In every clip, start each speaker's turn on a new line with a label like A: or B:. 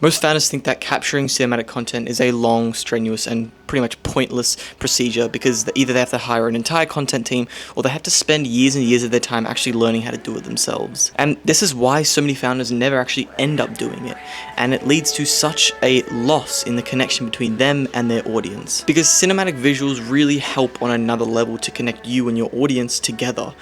A: Most founders think that capturing cinematic content is a long, strenuous, and pretty much pointless procedure because either they have to hire an entire content team or they have to spend years and years of their time actually learning how to do it themselves. And this is why so many founders never actually end up doing it, and it leads to such a loss in the connection between them and their audience. Because cinematic visuals really help on another level to connect you and your audience together,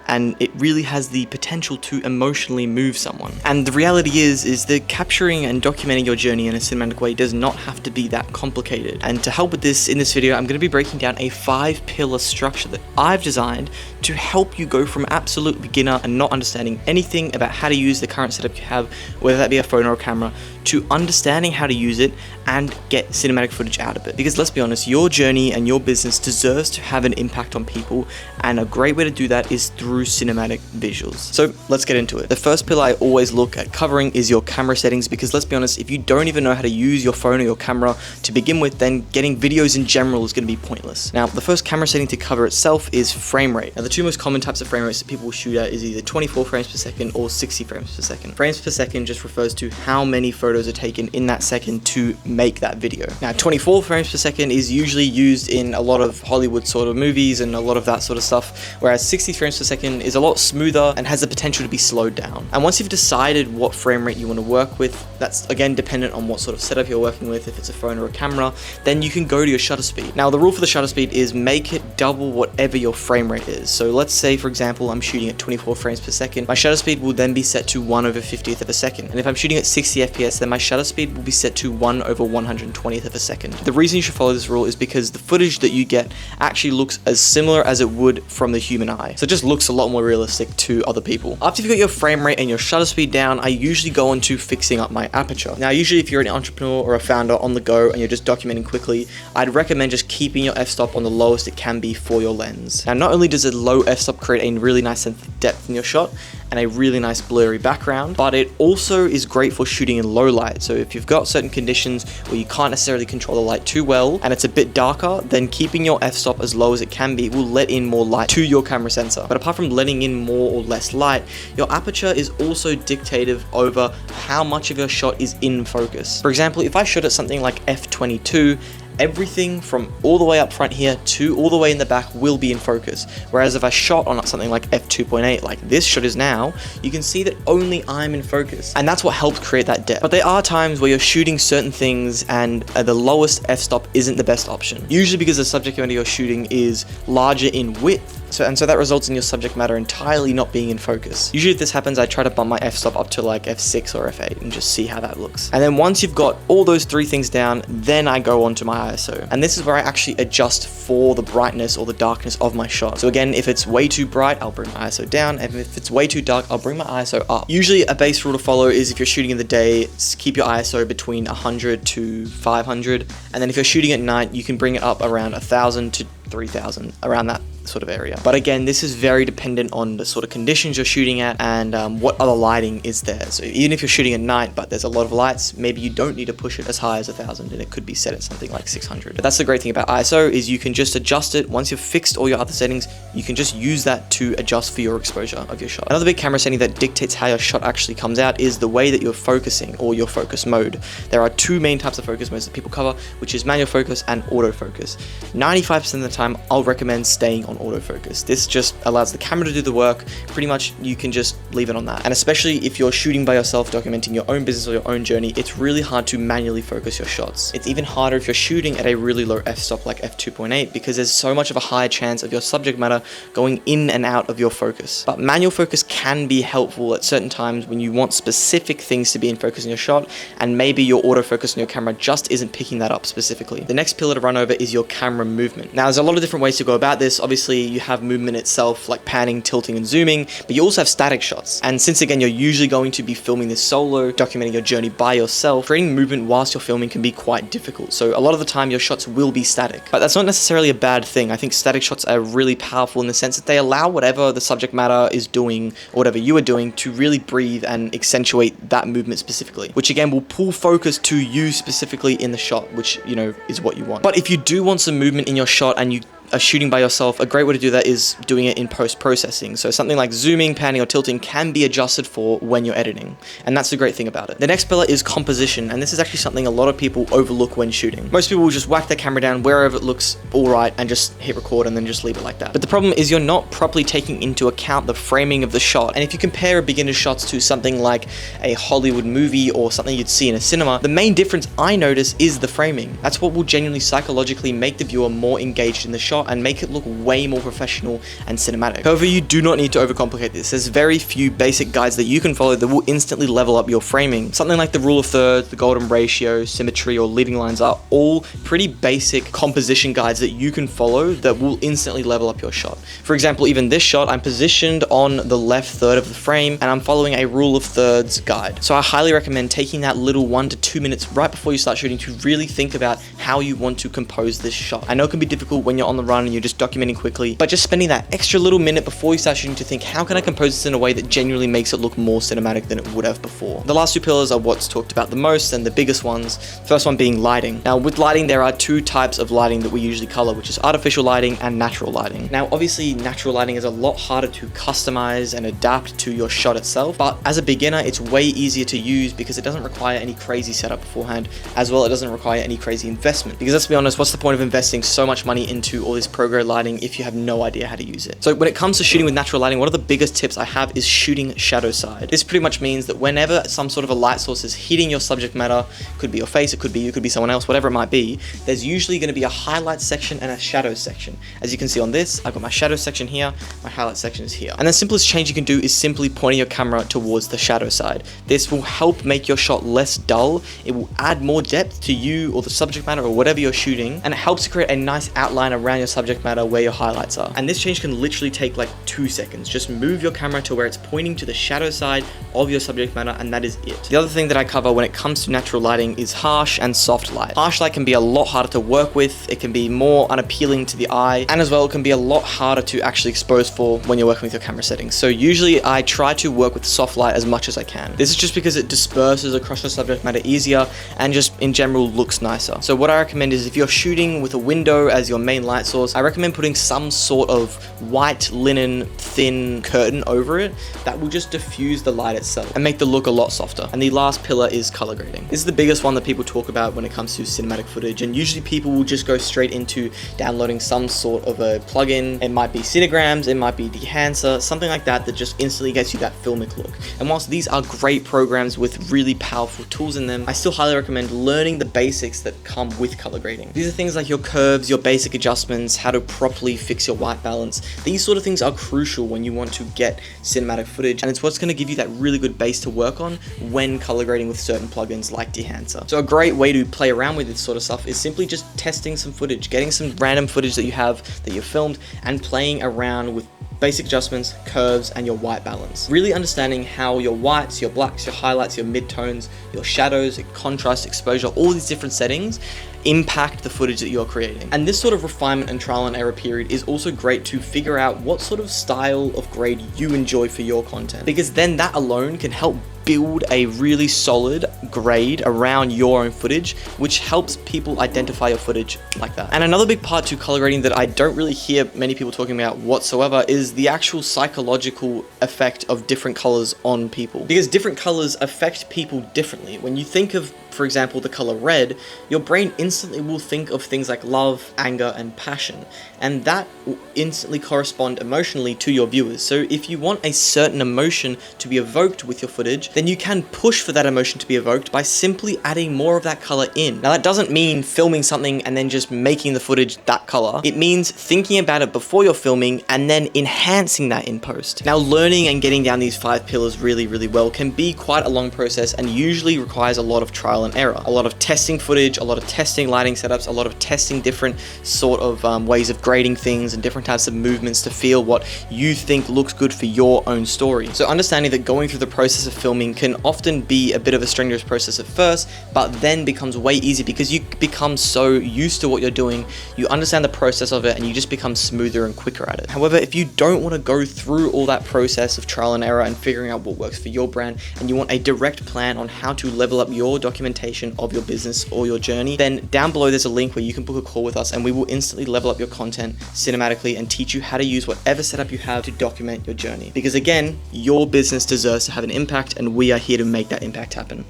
A: and it really has the potential to emotionally move someone. And the reality is that capturing and documenting your journey in a cinematic way does not have to be that complicated. And to help with this, in this video, I'm going to be breaking down a 5-pillar structure that I've designed to help you go from absolute beginner and not understanding anything about how to use the current setup you have, whether that be a phone or a camera, to understanding how to use it and get cinematic footage out of it. Because let's be honest, your journey and your business deserves to have an impact on people, and a great way to do that is through cinematic visuals. So let's get into it. The first pillar I always look at covering is your camera settings, because let's be honest, if you don't even know how to use your phone or your camera to begin with, then getting videos in general is going to be pointless. Now, the first camera setting to cover itself is frame rate. Now, the two most common types of frame rates that people will shoot at is either 24 frames per second or 60 frames per second. Frames per second just refers to how many photos are taken in that second to make that video. Now, 24 frames per second is usually used in a lot of Hollywood sort of movies and a lot of that sort of stuff, whereas 60 frames per second is a lot smoother and has the potential to be slowed down. And once you've decided what frame rate you want to work with, that's again dependent on what sort of setup you're working with, if it's a phone or a camera, then you can go to your shutter speed. Now, the rule for the shutter speed is make it double whatever your frame rate is. So let's say, for example, I'm shooting at 24 frames per second. My shutter speed will then be set to 1/50th of a second. And if I'm shooting at 60 FPS, then my shutter speed will be set to 1/120th of a second. The reason you should follow this rule is because the footage that you get actually looks as similar as it would from the human eye. So it just looks a lot more realistic to other people. After you've got your frame rate and your shutter speed down, I usually go on to fixing up my aperture. Now, usually if you're an entrepreneur or a founder on the go and you're just documenting quickly, I'd recommend just keeping your f-stop on the lowest it can be for your lens. Now, not only does a low f-stop create a really nice sense of depth in your shot and a really nice blurry background, but it also is great for shooting in low light. So if you've got certain conditions where you can't necessarily control the light too well and it's a bit darker, then keeping your f-stop as low as it can be will let in more light to your camera sensor. But apart from letting in more or less light, your aperture is also dictative over how much of your shot is in focus. For example, if I shot at something like f22, everything from all the way up front here to all the way in the back will be in focus. Whereas if I shot on something like f2.8, like this shot is now, you can see that only I'm in focus. And that's what helps create that depth. But there are times where you're shooting certain things and the lowest f-stop isn't the best option. Usually because the subject matter you're shooting is larger in width. So that results in your subject matter entirely not being in focus. Usually if this happens, I try to bump my f-stop up to like f6 or f8 and just see how that looks. And then once you've got all those three things down, then I go on to my ISO. And this is where I actually adjust for the brightness or the darkness of my shot. So again, if it's way too bright, I'll bring my ISO down. And if it's way too dark, I'll bring my ISO up. Usually a base rule to follow is if you're shooting in the day, keep your ISO between 100 to 500. And then if you're shooting at night, you can bring it up around 1,000 to 3,000, around that sort of area. But again, this is very dependent on the sort of conditions you're shooting at and what other lighting is there. So even if you're shooting at night but there's a lot of lights, maybe you don't need to push it as high as 1,000 and it could be set at something like 600. But that's the great thing about ISO is you can just adjust it. Once you've fixed all your other settings, you can just use that to adjust for your exposure of your shot. Another big camera setting that dictates how your shot actually comes out is the way that you're focusing or your focus mode. There are two main types of focus modes that people cover, which is manual focus and autofocus. 95% of the time, I'll recommend staying on autofocus. This just allows the camera to do the work. Pretty much you can just leave it on that. And especially if you're shooting by yourself, documenting your own business or your own journey, it's really hard to manually focus your shots. It's even harder if you're shooting at a really low f-stop like f2.8 because there's so much of a higher chance of your subject matter going in and out of your focus. But manual focus can be helpful at certain times when you want specific things to be in focus in your shot and maybe your autofocus on your camera just isn't picking that up specifically. The next pillar to run over is your camera movement. Now, there's a lot of different ways to go about this. Obviously, you have movement itself like panning, tilting, and zooming, but you also have static shots. And since again, you're usually going to be filming this solo, documenting your journey by yourself, creating movement whilst you're filming can be quite difficult. So a lot of the time your shots will be static, but that's not necessarily a bad thing. I think static shots are really powerful in the sense that they allow whatever the subject matter is doing or whatever you are doing to really breathe and accentuate that movement specifically, which again will pull focus to you specifically in the shot, which, you know, is what you want. But if you do want some movement in your shot and you are shooting by yourself, a great way to do that is doing it in post-processing. So something like zooming, panning, or tilting can be adjusted for when you're editing, and that's the great thing about it. The next pillar is composition, and this is actually something a lot of people overlook when shooting. Most people will just whack their camera down wherever it looks alright and just hit record and then just leave it like that. But the problem is you're not properly taking into account the framing of the shot, and if you compare a beginner's shots to something like a Hollywood movie or something you'd see in a cinema, the main difference I notice is the framing. That's what will genuinely psychologically make the viewer more engaged in the shot and make it look way more professional and cinematic. However, you do not need to overcomplicate this. There's very few basic guides that you can follow that will instantly level up your framing. Something like the rule of thirds, the golden ratio, symmetry, or leading lines are all pretty basic composition guides that you can follow that will instantly level up your shot. For example, even this shot, I'm positioned on the left third of the frame and I'm following a rule of thirds guide. So I highly recommend taking that little 1 to 2 minutes right before you start shooting to really think about how you want to compose this shot. I know it can be difficult when you're on the run and you're just documenting quickly, but just spending that extra little minute before you start shooting to think, how can I compose this in a way that genuinely makes it look more cinematic than it would have before? The last two pillars are what's talked about the most and the biggest ones. First one being lighting. Now with lighting, there are two types of lighting that we usually color, which is artificial lighting and natural lighting. Now obviously natural lighting is a lot harder to customize and adapt to your shot itself, but as a beginner it's way easier to use because it doesn't require any crazy setup beforehand. As well, it doesn't require any crazy investment, because let's be honest, what's the point of investing so much money into all this pro-grade lighting if you have no idea how to use it? So when it comes to shooting with natural lighting, one of the biggest tips I have is shooting shadow side. This pretty much means that whenever some sort of a light source is hitting your subject matter, could be your face, it could be you, could be someone else, whatever it might be, there's usually going to be a highlight section and a shadow section. As you can see on this, I've got my shadow section here, my highlight section is here. And the simplest change you can do is simply pointing your camera towards the shadow side. This will help make your shot less dull, it will add more depth to you or the subject matter or whatever you're shooting, and it helps to create a nice outline around your subject matter where your highlights are. And this change can literally take like 2 seconds. Just move your camera to where it's pointing to the shadow side of your subject matter, and that is it. The other thing that I cover when it comes to natural lighting is harsh and soft light. Harsh light can be a lot harder to work with, it can be more unappealing to the eye, and as well it can be a lot harder to actually expose for when you're working with your camera settings. So usually I try to work with soft light as much as I can. This is just because it disperses across your subject matter easier and just in general looks nicer. So what I recommend is if you're shooting with a window as your main light source, I recommend putting some sort of white linen thin curtain over it that will just diffuse the light itself and make the look a lot softer. And the last pillar is color grading. This is the biggest one that people talk about when it comes to cinematic footage, and usually people will just go straight into downloading some sort of a plugin. It might be Cinegrams, it might be Dehancer, something like that that just instantly gets you that filmic look. And whilst these are great programs with really powerful tools in them, I still highly recommend learning the basics that come with color grading. These are things like your curves, your basic adjustments, how to properly fix your white balance. These sort of things are crucial when you want to get cinematic footage, and it's what's going to give you that really good base to work on when color grading with certain plugins like Dehancer. So a great way to play around with this sort of stuff is simply just testing some footage, getting some random footage that you have that you've filmed and playing around with basic adjustments, curves, and your white balance. Really understanding how your whites, your blacks, your highlights, your midtones, your shadows, contrast, exposure, all these different settings impact the footage that you're creating. And this sort of refinement and trial and error period is also great to figure out what sort of style of grade you enjoy for your content, because then that alone can help build a really solid grade around your own footage, which helps people identify your footage like that. And another big part to color grading that I don't really hear many people talking about whatsoever is the actual psychological effect of different colors on people, because different colors affect people differently. When you think of, for example, the color red, your brain instantly will think of things like love, anger, and passion, and that will instantly correspond emotionally to your viewers. So if you want a certain emotion to be evoked with your footage, then you can push for that emotion to be evoked by simply adding more of that color in. Now that doesn't mean filming something and then just making the footage that color. It means thinking about it before you're filming and then enhancing that in post. Now learning and getting down these 5 pillars really well can be quite a long process and usually requires a lot of trial and error. A lot of testing footage, a lot of testing lighting setups, a lot of testing different sort of ways of grading things and different types of movements to feel what you think looks good for your own story. So understanding that going through the process of filming can often be a bit of a strenuous process at first, but then becomes way easier because you become so used to what you're doing, you understand the process of it, and you just become smoother and quicker at it. However, if you don't want to go through all that process of trial and error and figuring out what works for your brand, and you want a direct plan on how to level up your documentation documentation of your business or your journey, then down below there's a link where you can book a call with us and we will instantly level up your content cinematically and teach you how to use whatever setup you have to document your journey. Because again, your business deserves to have an impact and we are here to make that impact happen.